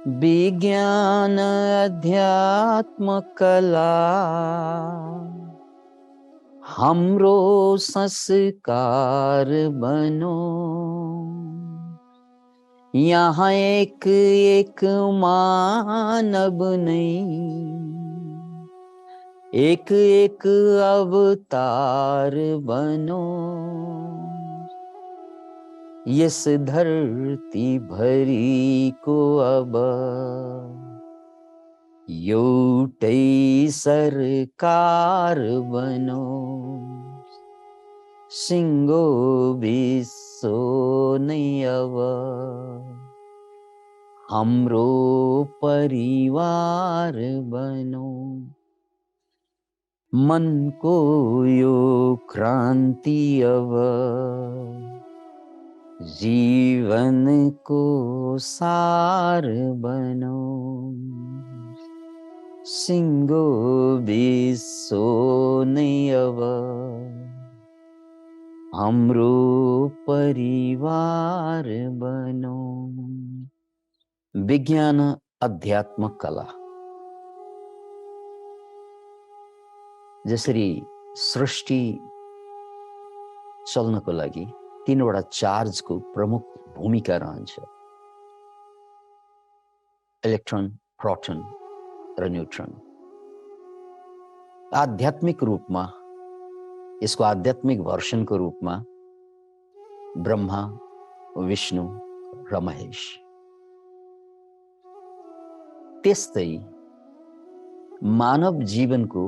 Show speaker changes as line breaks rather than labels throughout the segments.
विज्ञान अध्यात्म कला हमरो संस्कार बनो। यहाँ एक एक मानव नहीं, एक एक अवतार बनो। इस धरती भरी को अब एउटै सरकार बनो। सिंगो विश्व नै अब हाम्रो परिवार बनो। मनको यो क्रान्ति अब जीवन को सार बनो। सिंगो विश्व नै अब हाम्रो परिवार बनो। विज्ञान अध्यात्म कला। जसरी सृष्टि चल्नको लागि तीनवटा चार्जको प्रमुख भूमिका रहन्छ, इलेक्ट्रोन, प्रोटोन र न्यूट्रन। आध्यात्मिक रूपमा यसको आध्यात्मिक भर्सनको रूपमा ब्रह्मा, विष्णु र महेश। त्यस्तै मानव जीवनको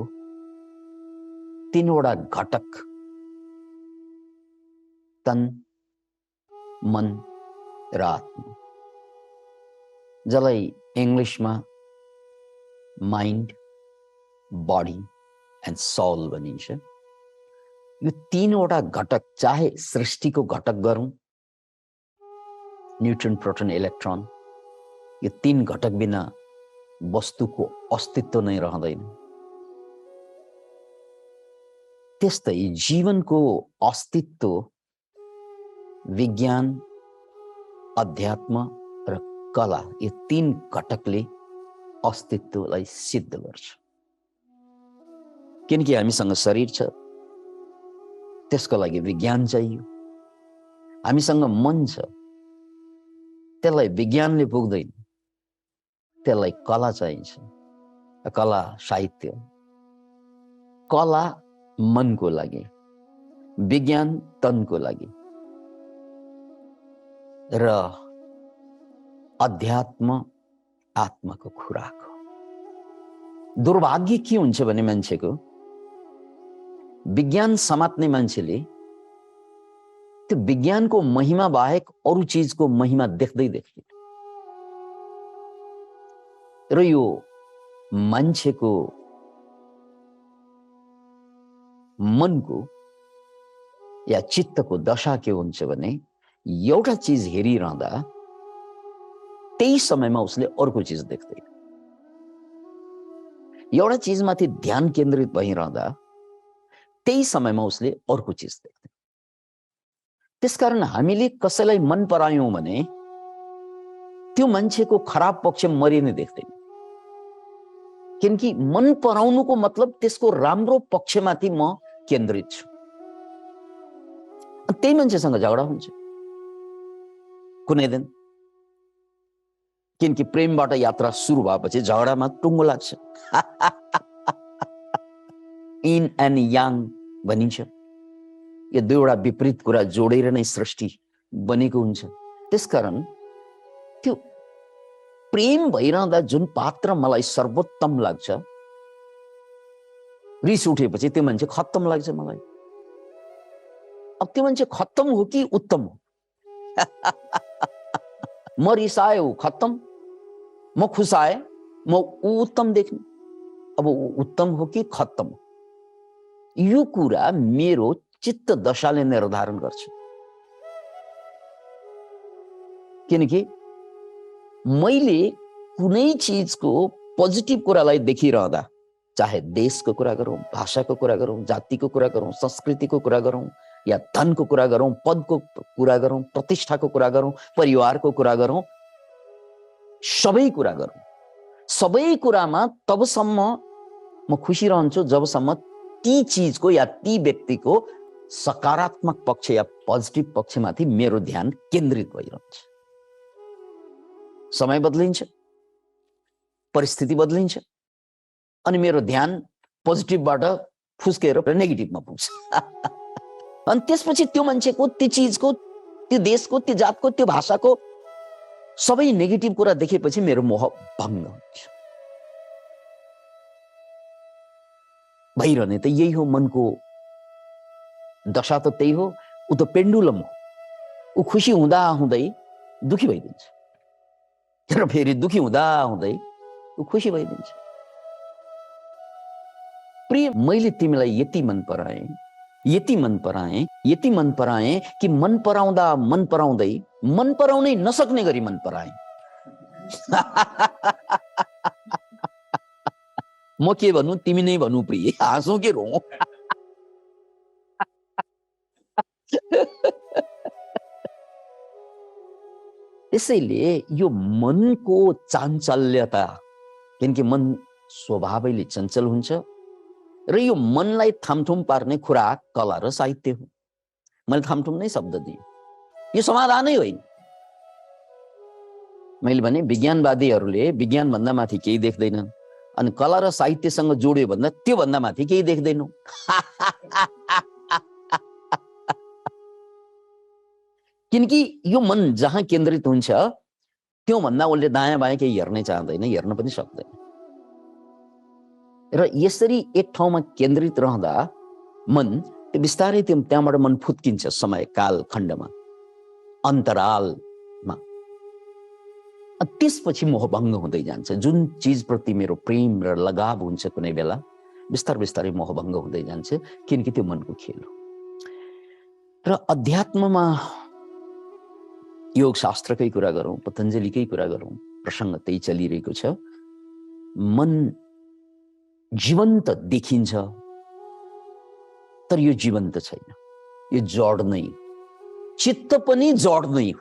तीनवटा घटक, तन, मन र आत्मा, जसलाई इंग्लिशमा माइन्ड, बॉडी एन्ड सोल भनिन्छ। यो तीनवटा घटक, चाहे सृष्टिको घटक गरौँ, न्यूट्रन, प्रोटोन, इलेक्ट्रोन, यो तीन घटक बिना वस्तुको अस्तित्व नै रहँदैन। त्यस्तै जीवनको अस्तित्व विज्ञान, अध्यात्म र कला, यो तीन घटकले अस्तित्वलाई सिद्ध गर्छ। किनकि हामीसँग शरीर छ, त्यसको लागि विज्ञान चाहियो। हामीसँग मन छ, त्यसलाई विज्ञानले पुग्दैन, त्यसलाई कला चाहिन्छ। कला, साहित्य। कला मनको लागि, विज्ञान तनको लागि र अध्यात्म आत्माको खुराक हो। दुर्भाग्य के हुन्छ भने मान्छेको, विज्ञान समात्ने मान्छेले त्यो विज्ञानको महिमा बाहेक अरू चीजको महिमा देख्दै देख्दैन। र यो मान्छेको मनको या चित्तको दशा के हुन्छ भने, एउटा चीज हेरिरहँदा त्यही समयमा उसले अर्को चीज देख्दैन। एउटा चीजमाथि ध्यान केन्द्रित भइरहँदा त्यही समयमा उसले अर्को चीज देख्दैन। त्यसकारण हामीले कसैलाई मन परायौं भने त्यो मान्छेको खराब पक्ष मरि नै देख्दैन। किनकि मन पराउनुको मतलब त्यसको राम्रो पक्षमाथि म केन्द्रित छु। त्यही मान्छेसँग झगडा हुन्छ कुनै दिन। किनकि प्रेमबाट यात्रा सुरु भएपछि झगडामा टुङ्गो लाग्छ। इन एन्ड याङ भनिन्छ। यो दुईवटा विपरीत कुरा जोडेर नै सृष्टि बनेको हुन्छ। त्यसकारण त्यो प्रेम भइरहँदा जुन पात्र मलाई सर्वोत्तम लाग्छ, रिस उठेपछि त्यो मान्छे खत्तम लाग्छ मलाई। अब त्यो मान्छे खत्तम हो कि उत्तम हो? म रिसाए हो खत्तम, म खुसाए म उत्तम देख्ने। अब उत्तम हो कि खत्तम हो, यो कुरा मेरो चित्त दशाले निर्धारण गर्छ। किनकि मैले कुनै चीजको पोजिटिभ कुरालाई देखिरहँदा, चाहे देशको कुरा गरौँ, भाषाको कुरा गरौँ, जातिको कुरा गरौँ, संस्कृतिको कुरा गरौँ, या धनको कुरा गरौँ, पदको कुरा गरौँ, प्रतिष्ठाको कुरा गरौँ, परिवारको कुरा गरौँ, सबै कुरा गरौँ। सबै कुरामा तबसम्म म खुसी रहन्छु जबसम्म ती चीजको या ती व्यक्तिको सकारात्मक पक्ष या पोजिटिभ पक्षमाथि मेरो ध्यान केन्द्रित भइरहन्छ। समय बदलिन्छ, परिस्थिति बदलिन्छ, अनि मेरो ध्यान पोजिटिभबाट फुस्केर नेगेटिभमा पुग्छ। अनि त्यसपछि त्यो मान्छेको, त्यो चिजको, त्यो देशको, त्यो जातको, त्यो भाषाको सबै नेगेटिभ कुरा देखेपछि मेरो मोह भङ्ग हुन्छ। भइरहने त यही हो, मनको दशा त त्यही हो। ऊ त पेन्डुलम हो। ऊ खुसी हुँदा हुँदै दुखी भइदिन्छ र फेरि दुखी हुँदा हुँदै ऊ खुसी भइदिन्छ। प्रिय, मैले तिमीलाई यति मन पराएँ, यति मन पराएँ, यति मन पराएँ कि मन पराउँदा मन पराउँदै मन पराउनै नसक्ने गरी मन पराएँ। म के भन्नु, तिमी नै भन्नु प्रिय, हाँसौँ के रोँ? त्यसैले यो मनको चाञ्चल्यता, किनकि मन स्वभावैले चञ्चल हुन्छ र यो मनलाई थामथुम पार्ने खुराक कला र साहित्य हो। मैले थामथुम नै शब्द दिएँ, यो समाधानै होइन। मैले भने विज्ञानवादीहरूले विज्ञानभन्दा माथि केही देख्दैनन्, अनि कला र साहित्यसँग जोड्यो भन्दा त्यो भन्दा माथि केही देख्दैनौ। किनकि यो मन जहाँ केन्द्रित हुन्छ त्यो भन्दा उसले दायाँ बायाँ केही हेर्नै चाहँदैन, हेर्न पनि सक्दैन। र यसरी एक ठाउँमा केन्द्रित रहँदा मन त्यो बिस्तारै त्यहाँबाट मन फुत्किन्छ समय काल खण्डमा, अन्तरालमा। त्यसपछि मोहभङ्ग हुँदै जान्छ। जुन चिजप्रति मेरो प्रेम र लगाव हुन्छ कुनै बेला बिस्तार बिस्तारै मोहभङ्ग हुँदै जान्छ, किनकि त्यो मनको खेल हो। र अध्यात्ममा योग शास्त्रकै कुरा गरौँ, पतञ्जलिकै कुरा गरौँ, प्रसङ्ग त्यही चलिरहेको छ। मन जीवन्त देखिन्छ, तर यो जीवन्त छैन, यो जड नै हो। चित्त पनि जड नै हो।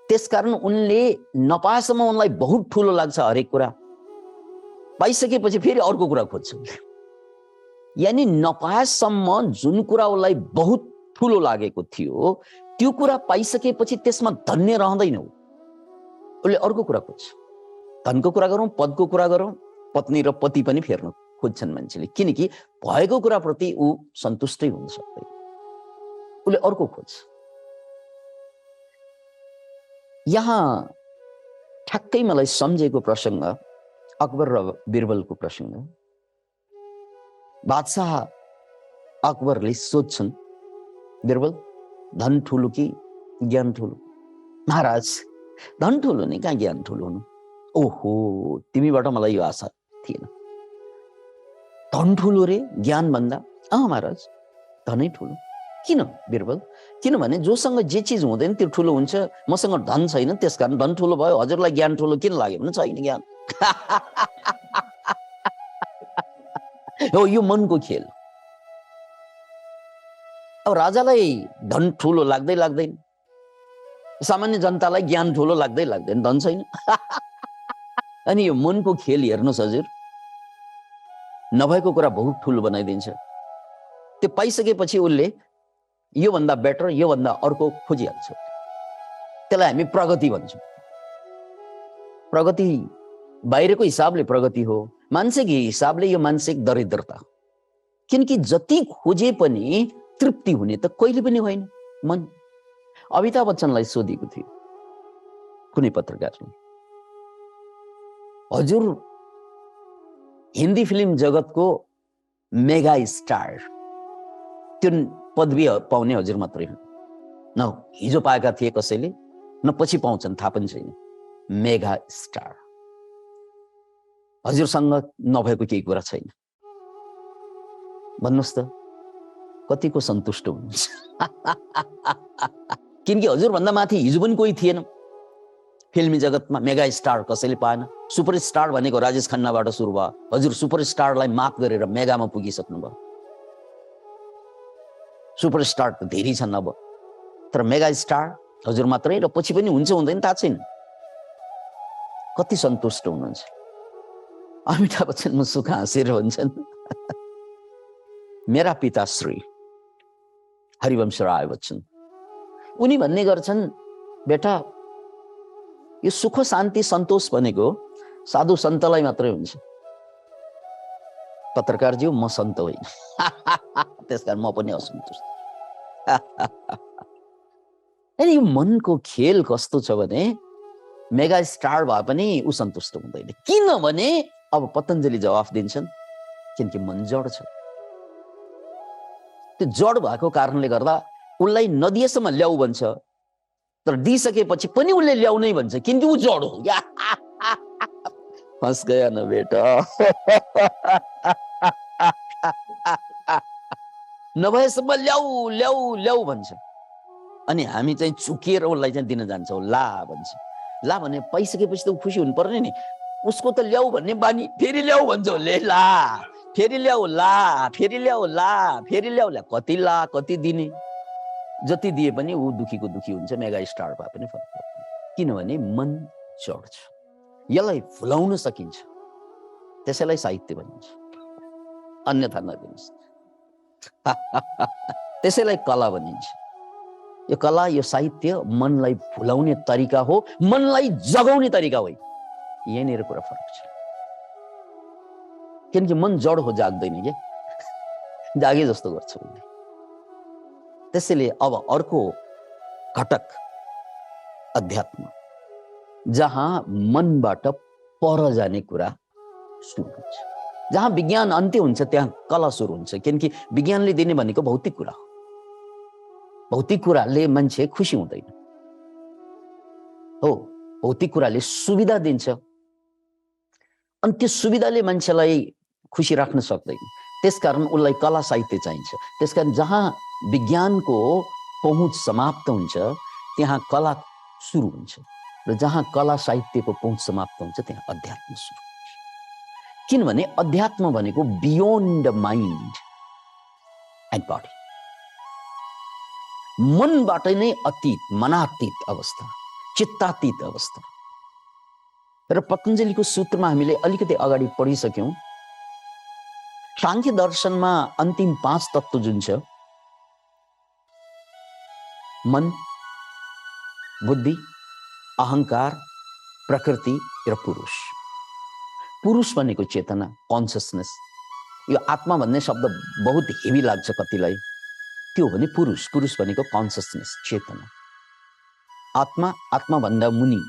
त्यसकारण उनले नपाएसम्म उनलाई बहुत ठुलो लाग्छ हरेक कुरा, पाइसकेपछि फेरि अर्को कुरा खोज्छ। यानी नपाएसम्म जुन कुरा उसलाई बहुत ठुलो लागेको थियो त्यो कुरा पाइसकेपछि त्यसमा धन्य रहँदैन, उसले अर्को कुरा खोज्छ। धनको कुरा गरौँ, पदको कुरा गरौँ, पत्नी र पति पनि फेर्न खोज्छन् मान्छेले, किनकि भएको कुराप्रति ऊ सन्तुष्टै हुन सक्दैन, उसले अर्को खोज्छ। यहाँ ठ्याक्कै मलाई सम्झेको प्रसङ्ग अकबर र बिरबलको प्रसङ्ग। बादशाह अकबरले सोध्छन्, बिरबल धन ठुलो कि ज्ञान ठुलो? महाराज धन ठुलो नि कहाँ ज्ञान ठुलो हुनु? ओहो, तिमीबाट मलाई यो आशा थिएन। धन ठुलो रे ज्ञान भन्दा? महाराज धनै ठुलो। किन बिरबल? किनभने जोसँग जे चिज हुँदैन त्यो ठुलो हुन्छ। मसँग धन छैन, त्यसकारण धन ठुलो भयो। हजुरलाई ज्ञान ठुलो किन लाग्यो भने छैन ज्ञान। हो, यो मनको खेल। अब राजालाई धन ठुलो लाग्दै लाग्दैन, सामान्य जनतालाई ज्ञान ठुलो लाग्दै लाग्दैन, धन छैन। अनि यो मनको खेल हेर्नुहोस् हजुर, नभएको कुरा बहुत ठुलो बनाइदिन्छ। त्यो पाइसकेपछि उसले योभन्दा बेटर, योभन्दा अर्को खोजिहाल्छ। त्यसलाई हामी प्रगति भन्छौँ। प्रगति बाहिरको हिसाबले प्रगति हो, मानसिक हिसाबले यो मानसिक दरिद्रता। किनकि जति खोजे पनि तृप्ति हुने त कहिले पनि होइन मन। अमिताभ बच्चनलाई सोधेको थियो कुनै पत्रकारले, हजुर हिन्दी फिल्म जगतको मेगा स्टार, त्यो पदवी पाउने हजुर मात्रै हो, न हिजो पाएका थिए कसैले, न पछि पाउँछन्, थाहा पनि छैन। मेगा स्टार हजुरसँग नभएको केही कुरा छैन। भन्नुहोस् त कतिको सन्तुष्ट हुनुहुन्छ? किनकि हजुरभन्दा माथि हिजो पनि कोही थिएन फिल्मी जगतमा, मेगा स्टार कसैले पाएन। सुपर स्टार भनेको राजेश खन्नाबाट सुरु भयो, हजुर सुपर स्टारलाई माफ गरेर मेगामा पुगिसक्नु भयो। सुपर स्टार त धेरै छन् अब, तर मेगा स्टार हजुर मात्रै, र पछि पनि हुन्छ हुँदैन थाहा छैन। कति सन्तुष्ट हुनुहुन्छ? अमिताभ बच्चन मुसुक हाँसेर भन्छन्, मेरा पिता श्री हरिवंश राय बच्चन, उनी भन्ने गर्छन्, बेटा यो सुख शान्ति सन्तोष भनेको साधु सन्तलाई मात्रै हुन्छ। पत्रकारज्यू, म सन्त होइन, त्यसकारण म पनि असन्तुष्ट। यो मनको खेल कस्तो छ भने मेगा स्टार भए पनि ऊ सन्तुष्ट हुँदैन। किनभने अब पतञ्जलि जवाफ दिन्छन्, किनकि मन जड छ। त्यो जड भएको कारणले गर्दा उसलाई नदिएसम्म ल्याऊ भन्छ, तर दिइसकेपछि पनि उसले ल्याउनै भन्छ, किनकि ऊ जड हो। फस गया न बेटा। नभएसम्म ल्याऊ ल्याऊ ल्याऊ भन्छ, अनि हामी चाहिँ चुकिएर उसलाई चाहिँ दिन जान्छौँ। ला भन्छ, ला भने पाइसकेपछि त ऊ खुसी हुनु पर्ने नि। उसको त ल्याऊ भन्ने बानी, फेरि ल्याऊ भन्छ उसले। ला, फेरि ल्याऊ, ला, फेरि ल्याऊ, ला, फेरि ल्याऊ, ला, कति ला, कति दिने। जति दिए पनि ऊ दुखीको दुखी हुन्छ, मेगा स्टार भए पनि फरक पर्दैन। किनभने मन जड छ, यसलाई भुलाउन सकिन्छ, त्यसैलाई साहित्य भनिन्छ, अन्यथा नदिनुहोस्। त्यसैलाई कला भनिन्छ। यो कला, यो साहित्य मनलाई भुलाउने तरिका हो, मनलाई जगाउने तरिका होइन। यहीँनिर कुरा फरक छ। किनकि मन जड हो, जाग्दैन के, जागे जस्तो गर्छ उसले। त्यसैले अब अर्को घटक अध्यात्म, जहाँ मनबाट पर जाने कुरा सुरु हुन्छ। जहाँ विज्ञान अन्त्य हुन्छ त्यहाँ कला सुरु हुन्छ। किनकि विज्ञानले दिने भनेको भौतिक कुरा हो। भौतिक कुराले मान्छे खुसी हुँदैन हो, भौतिक कुराले सुविधा दिन्छ, अनि त्यो सुविधाले मान्छेलाई खुसी राख्न सक्दैन। त्यसकारण उसलाई कला साहित्य चाहिन्छ। त्यसकारण जहाँ विज्ञानको पहुँच समाप्त हुन्छ त्यहाँ कला सुरु हुन्छ, र जहाँ कला साहित्यको पहुँच समाप्त हुन्छ त्यहाँ अध्यात्म सुरु हुन्छ। किनभने अध्यात्म भनेको बियोन्ड माइन्ड एन्ड बडी, मनबाट नै अतीत, मनातीत अवस्था, चित्तातीत अवस्था। र पतञ्जलिको सूत्रमा हामीले अलिकति अगाडि पढिसक्यौं। सांख्य दर्शनमा अन्तिम 5 तत्त्व जुन छ, मन, बुद्धि, अहंकार, प्रकृति र पुरुष। पुरुष भनेको चेतना, कन्सियसनेस। यो आत्मा भन्ने शब्द बहुत हेभी लाग्छ कतिलाई, त्यो भने पुरुष। पुरुष भनेको कन्सियसनेस, चेतना। आत्मा, आत्मा भन्दा मुनि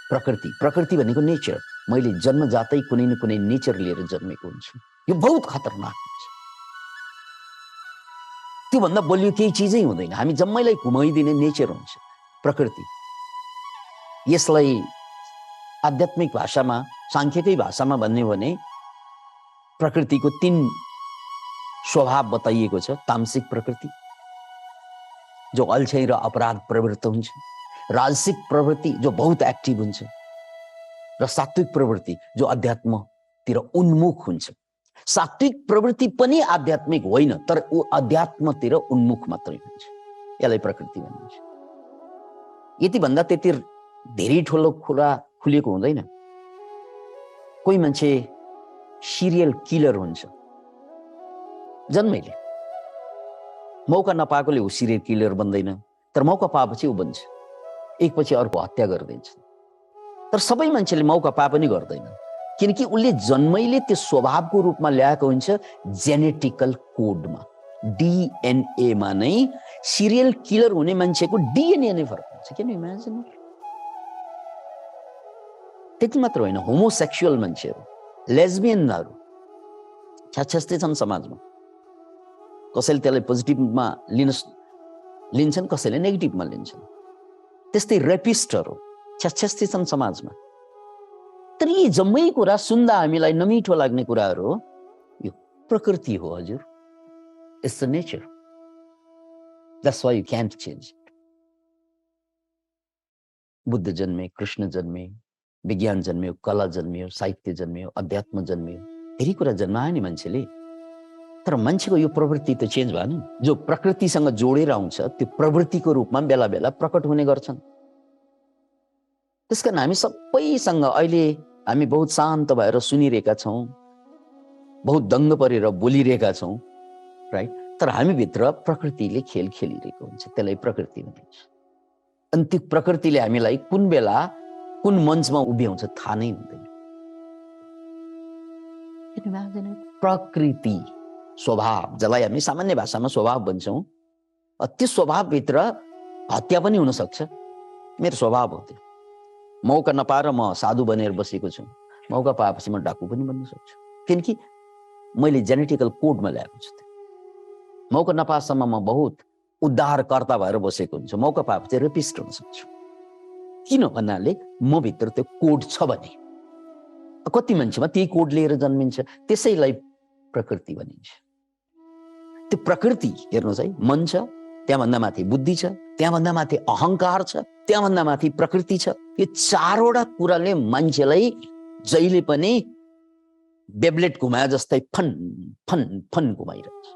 प्रकृति। प्रकृति भनेको नेचर। मैले जन्मजातै कुनै न कुनै नेचर लिएर जन्मेको हुन्छु। यो बहुत खतरनाक हुन्छ। त्यो भन्दा बलियो केही चीजै हुँदैन। हामी जम्मैलाई घुमाइदिने नेचर हुन्छ प्रकृति। यसलाई आध्यात्मिक भाषामा, सांख्यकै भाषामा भन्ने हो भने प्रकृतिको 3 स्वभाव बताइएको छ। तामसिक प्रकृति जो अल्छी र अपराध प्रवृत्त हुन्छ, राजसिक प्रवृत्ति जो बहुत एक्टिभ हुन्छ, र सात्विक प्रवृत्ति जो अध्यात्मतिर उन्मुख हुन्छ। सात्विक प्रवृत्ति पनि आध्यात्मिक होइन, तर ऊ अध्यात्मतिर उन्मुख मात्रै हुन्छ। यसलाई प्रकृति भनिन्छ। यति भन्दा त्यति धेरै ठुलो कुरा खुलेको हुँदैन। कोही मान्छे सिरियल किलर हुन्छ, जन्मैले। मौका नपाएकोले ऊ सिरियल किलर बन्दैन, तर मौका पाएपछि ऊ बन्छ। एकपछि अर्को हत्या गरिदिन्छ। तर सबै मान्छेले मौका पाए पनि गर्दैन, किनकि उसले जन्मैले त्यो स्वभावको रूपमा ल्याएको हुन्छ। जेनेटिकल कोडमा, डीएनएमा नै सिरियल किलर हुने मान्छेको डीएनए नै फरक हुन्छ। किन इमेजिन। त्यति मात्र होइन, होमोसेक्सुअल मान्छेहरू, लेस्बियनहरू छ्याछ्यास्ते छन् समाजमा। कसैले त्यसलाई पोजिटिभमा लिन्छन्, कसैले नेगेटिभमा लिन्छन्। त्यस्तै रेपिस्टहरू छ्याछ्यास्ते छन् समाजमा। तर यी जम्मै कुरा सुन्दा हामीलाई नमिठो लाग्ने कुराहरू हो। यो प्रकृति हो हजुर। It's the nature. That's why you can't change. Buddha जन्मे, कृष्ण जन्मे, विज्ञान जन्मियो, कला जन्मियो, साहित्य जन्मियो, अध्यात्म जन्मियो, धेरै कुरा जन्मायो नि मान्छेले। तर मान्छेको यो प्रवृत्ति त चेन्ज भएन। जो प्रकृतिसँग जोडेर आउँछ त्यो प्रवृत्तिको रूपमा बेला बेला प्रकट हुने गर्छन्। त्यसकारण हामी सबैसँग अहिले हामी बहुत शान्त भएर सुनिरहेका छौँ, बहुत दङ्ग परेर बोलिरहेका छौँ, राइट? तर हामीभित्र प्रकृतिले खेल खेलिरहेको हुन्छ, त्यसलाई प्रकृति भनिन्छ। अनि त्यो प्रकृतिले हामीलाई कुन बेला कुन मञ्चमा उभ्याउँछ थाहा नै हुँदैन। प्रकृति स्वभाव, जसलाई हामी सामान्य भाषामा स्वभाव भन्छौँ, त्यो स्वभावभित्र हत्या पनि हुन सक्छ। मेरो स्वभाव हो त्यो। मौका नपाएर म साधु बनेर बसेको छु, मौका पाएपछि म डाकु पनि बन्न सक्छु, किनकि मैले जेनेटिकल कोडमा ल्याएको छु। मौका नपाएसम्म म बहुत उद्धारकर्ता भएर बसेको हुन्छु, मौका पाएपछि रेपिस्ट हुन सक्छु। किन भन्नाले म भित्र त्यो कोड छ भने। कति मान्छेमा त्यही कोड लिएर जन्मिन्छ, त्यसैलाई प्रकृति भनिन्छ। त्यो प्रकृति हेर्नुहोस् है, मन छ, त्यहाँभन्दा माथि बुद्धि छ, त्यहाँभन्दा माथि अहङ्कार छ, त्यहाँभन्दा माथि प्रकृति छ। यो चारवटा कुराले मान्छेलाई जहिले पनि बेब्लेट घुमाए जस्तै फन फन फन घुमाइरहन्छ।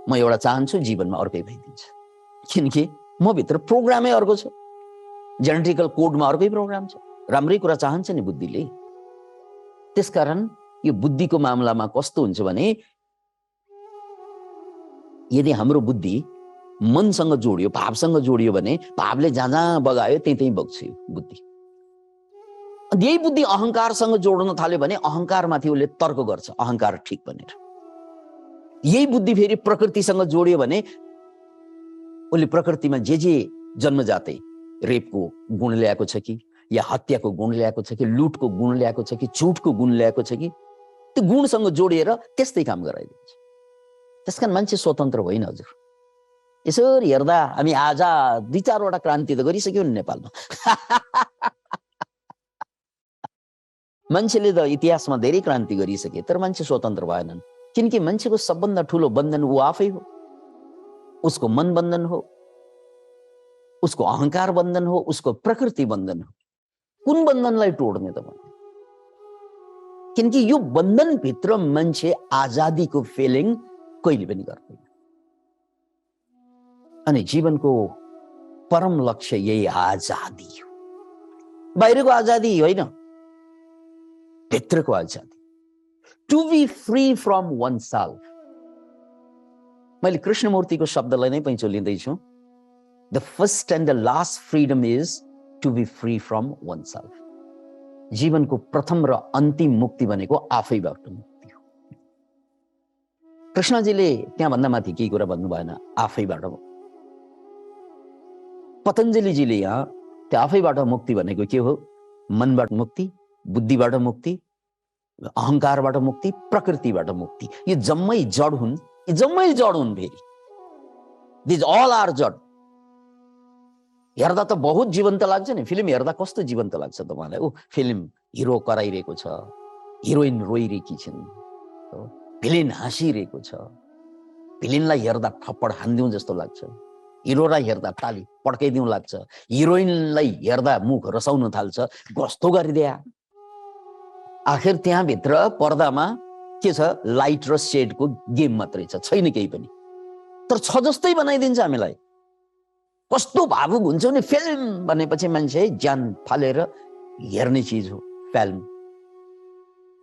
म एउटा चाहन्छु जीवनमा अर्कै भइदिन्छ, किनकि म भित्र प्रोग्रामै अर्को छ, जेनेटिकल कोडमा अर्कै प्रोग्राम छ। राम्रै कुरा चाहन्छ नि बुद्धिले। त्यसकारण यो बुद्धिको मामलामा कस्तो हुन्छ भने, यदि हाम्रो बुद्धि मनसँग जोडियो, भावसँग जोडियो भने भावले जहाँ जहाँ बगायो त्यही त्यही बग्छ यो बुद्धि। यही बुद्धि अहङ्कारसँग जोड्न थाल्यो भने अहङ्कारमाथि उसले तर्क गर्छ, अहङ्कार ठिक भनेर। यही बुद्धि फेरि प्रकृतिसँग जोडियो भने उसले प्रकृतिमा जे जन्मजातै रेपको गुण ल्याएको छ कि, या हत्याको गुण ल्याएको छ कि, लुटको गुण ल्याएको छ कि, झुटको गुण ल्याएको छ कि, त्यो गुणसँग जोडिएर त्यस्तै काम गराइदिन्छ। त्यसकारण मान्छे स्वतन्त्र होइन हजुर। यसरी हेर्दा हामी आज 2-4वटा क्रान्ति त गरिसक्यौँ नि नेपालमा। मान्छेले त इतिहासमा धेरै क्रान्ति गरिसके, तर मान्छे स्वतन्त्र भएनन्, किनकि मान्छेको सबभन्दा ठुलो बन्धन ऊ आफै हो। उसको मन बन्धन हो, उसको अहङ्कार बन्धन हो, उसको प्रकृति बन्धन हो। कुन बन्धनलाई तोड्ने त भन्ने? किनकि यो बन्धनभित्र मान्छे आजादीको फिलिङ कहिले पनि गर्दैन। अनि जीवनको परम लक्ष्य यही आजादी हो। बाहिरको आजादी होइन, भित्रको आजादी। To be free from oneself. मैले कृष्णमूर्तिको शब्दलाई नै पैँचोलिँदैछु। The first and the last freedom is to be free from oneself. जीवनको प्रथम र अन्तिम मुक्ति भनेको आफैबाट मुक्ति हो। कृष्णजीले त्यहाँभन्दा माथि केही कुरा भन्नु भएन, आफैबाट। पतञ्जलिजीले यहाँ त्यो आफैबाट मुक्ति भनेको के हो? मनबाट मुक्ति, बुद्धिबाट मुक्ति, अहङ्कारबाट मुक्ति, प्रकृतिबाट मुक्ति। यो जम्मै जड हुन्, यी जम्मै जड हुन्। फेरि दिज अल आर जड। हेर्दा त बहुत जीवन्त लाग्छ नि, फिल्म हेर्दा कस्तो जीवन्त लाग्छ तपाईँलाई? ऊ फिल्म हिरो कराइरहेको छ, हिरोइन रोइरहेकी छिन्, भिलेन हाँसिरहेको छ, भिलेनलाई हेर्दा थप्पड हान्दिउँ जस्तो लाग्छ, हिरोलाई हेर्दा ताली पड्काइदिउँ लाग्छ, हिरोइनलाई हेर्दा मुख रसाउन थाल्छ, कस्तो गरिदिया। आखिर त्यहाँभित्र पर्दामा के छ? लाइट र शेडको गेम मात्रै छ, छैन केही पनि। तर छ जस्तै बनाइदिन्छ हामीलाई। कस्तो भावुक हुन्छ नि फिल्म भनेपछि, मान्छे ज्यान फालेर हेर्ने चिज हो फिल्म।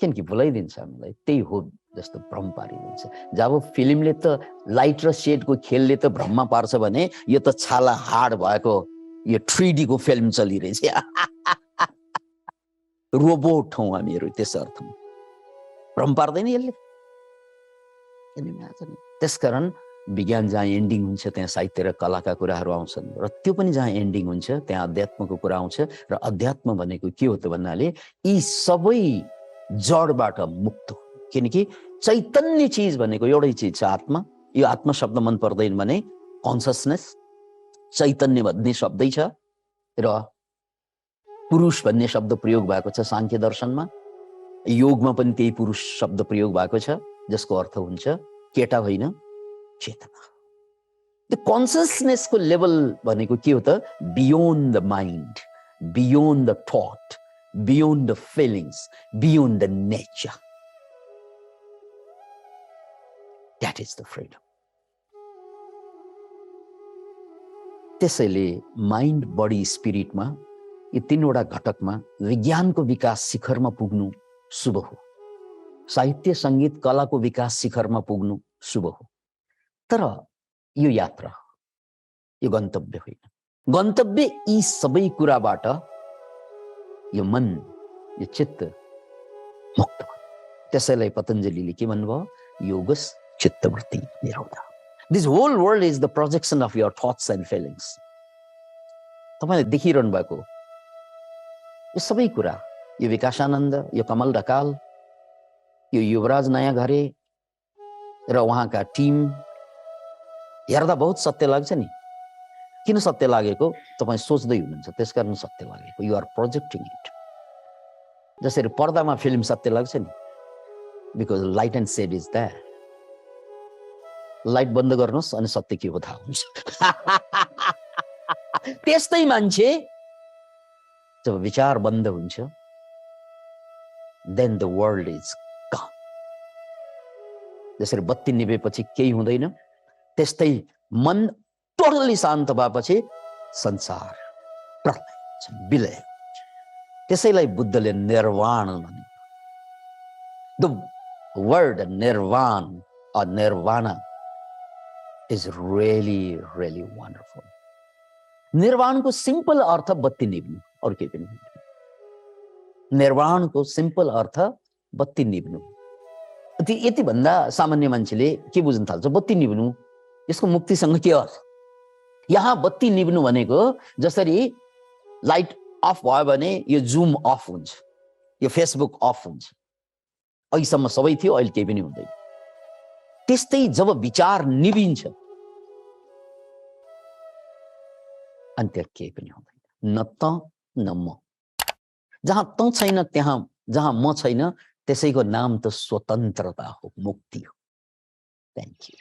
किनकि भुलाइदिन्छ हामीलाई, त्यही हो जस्तो भ्रम पारिदिन्छ। जब फिल्मले त लाइट र शेडको खेलले त भ्रममा पार्छ भने यो त छाला हाड भएको यो 3D को फिल्म चलिरहेछ। रोबोट हौँ हामीहरू, त्यस अर्थमा भ्रम पार्दैन यसले। त्यसकारण विज्ञान जहाँ एन्डिङ हुन्छ त्यहाँ साहित्य र कलाका कुराहरू आउँछन्, र त्यो पनि जहाँ एन्डिङ हुन्छ त्यहाँ अध्यात्मको कुरा आउँछ। र अध्यात्म भनेको के हो त भन्नाले यी सबै जडबाट मुक्त हो। किनकि चैतन्य चिज भनेको एउटै चिज छ, आत्मा। यो आत्मा शब्द मन पर्दैन भने कन्सियसनेस, चैतन्य भन्ने शब्दै छ, र पुरुष भन्ने शब्द प्रयोग भएको छ सांख्य दर्शनमा। योगमा पनि त्यही पुरुष शब्द प्रयोग भएको छ, जसको अर्थ हुन्छ केटा होइन, चेतना। त्यो कन्सियसनेसको लेभल भनेको के हो त? Beyond the mind, beyond the thought, beyond the feelings, beyond the nature. That is the freedom. त्यसैले माइन्ड, बडी, स्पिरिटमा यी तीनवटा घटकमा विज्ञानको विकास शिखरमा पुग्नु शुभ हो, साहित्य संगीत कलाको विकास शिखरमा पुग्नु शुभ हो। तर यो यात्रा हो, यो गन्तव्य होइन। गन्तव्य यी सबै कुराबाट यो मन, यो चित्त मुक्त हो। त्यसैलाई पतञ्जलिले के भन्नुभयो? योगस चित्तवृत्ति निरोध। This whole world is the projection of your thoughts and feelings. तपाईँले देखिरहनु भएको यो सबै कुरा, यो विकासानन्द, यो कमल ढकाल, यो युवराज नयाँ घरे र उहाँका टिम हेर्दा बहुत सत्य लाग्छ नि। किन सत्य लागेको? तपाईँ सोच्दै हुनुहुन्छ, त्यसकारण सत्य लागेको। You are projecting it. जसरी पर्दामा फिल्म सत्य लाग्छ नि, because light and shade is that. Light बन्द गर्नुहोस् अनि सत्य के हो थाहा हुन्छ। त्यस्तै मान्छे जब विचार बन्द हुन्छ, देन द वर्ल्ड इज काम। जसरी बत्ती निभेपछि केही हुँदैन, त्यस्तै मन टोटली शान्त भएपछि संसार प्रलय, विलय। त्यसैलाई बुद्धले निर्वाण भने। द वर्ड निर्वाण or nirvana is really, really wonderful. निर्वाण को सिंपल अर्थ बत्ती निभ्नु, और केही पनि होइन। निर्वाण को सिंपल अर्थ बत्ती निभ्नु। यति भन्दा सामान्य मान्छेले के बुझ्न थाल्छ? बत्ती निभ्नु, यसको मुक्तिसँग के अर्थ? यहाँ बत्ती निभ्नु भनेको जसरी लाइट अफ भयो भने यो जुम अफ हुन्छ, यो फेसबुक अफ हुन्छ। अहिलेसम्म सबै थियो, अहिले केही पनि हुँदैन। त्यस्तै जब विचार निभिन्छ अनि त्यहाँ केही पनि हुँदैन, न त न म। जहाँ त छैन, त्यहाँ जहाँ म छैन, त्यसैको नाम त स्वतन्त्रता हो, मुक्ति हो। Thank you.